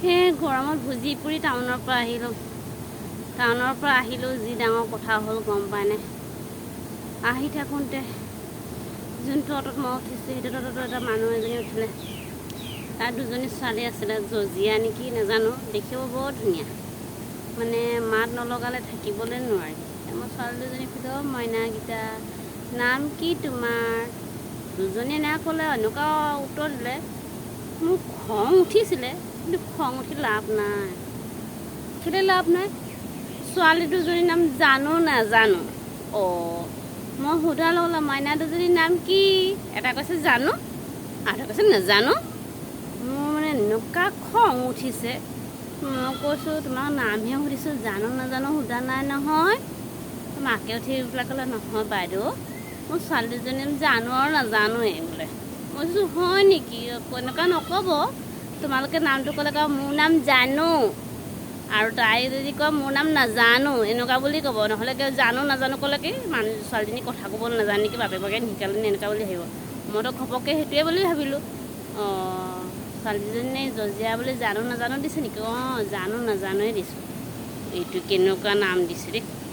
সেই গৰমত ভুজি পুৰি টাউনৰ পৰা আহিলোঁ যি ডাঙৰ কথা হ'ল গম পায়নে। আহি থাকোঁতে যোনটো অটত মই উঠিছোঁ সেইটো অটতো এটা মানুহ এজনী উঠিলে। তাৰ দুজনী ছোৱালী আছিলে, জজিয়া নেকি নাজানো, দেখিব বৰ ধুনীয়া, মানে মাত নলগালে থাকিবলৈ নোৱাৰি। মই ছোৱালী দুজনী সুধিলোঁ, মইনাকেইটা নাম কি তোমাৰ? দুজনীয়ে নাই ক'লে, এনেকুৱা উত্তৰ দিলে। মোৰ খং উঠিছিলে, কিন্তু খং উঠি লাভ নাই। কেলৈ লাভ নাই? ছোৱালী দুজনীৰ নাম জানো নাজানো। মই সোধাৰ লগে মইনা দুজনীৰ নাম কি? এটা কৈছে জানো, আৰু এটা কৈছে নাজানো। মোৰ মানে এনেকুৱা খং উঠিছে। মই কৈছোঁ তোমাক নামহে সুধিছোঁ, জানো নাজানো সোধা নাই নহয়। মাকে উঠি পেলাই ক'লে, নহয় বাইদেউ, মোৰ ছোৱালী দুজনী জানো আৰু নাজানোৱেই বোলে। মই কৈছোঁ হয় নেকি? এনেকুৱা নক'ব, তোমালোকে নামটো ক'লে কওঁ মোৰ নাম জানো, আৰু তাই যদি কয় মোৰ নাম নাজানো, এনেকুৱা বুলি ক'ব। নহ'লে জানো নাজানো ক'লে কি ছোৱালীজনী কথা ক'ব নাজানে নেকি, বাপেকে নিশিকালে এনেকুৱা বুলি ভাবিব। মইতো ঘপককৈ সেইটোৱে বুলি ভাবিলোঁ। ছোৱালীজনী জজিয়া বুলি জানো নাজানো দিছে নেকি? জানো নাজানোৱে দিছোঁ। এইটো কেনেকুৱা নাম দিছে দেই।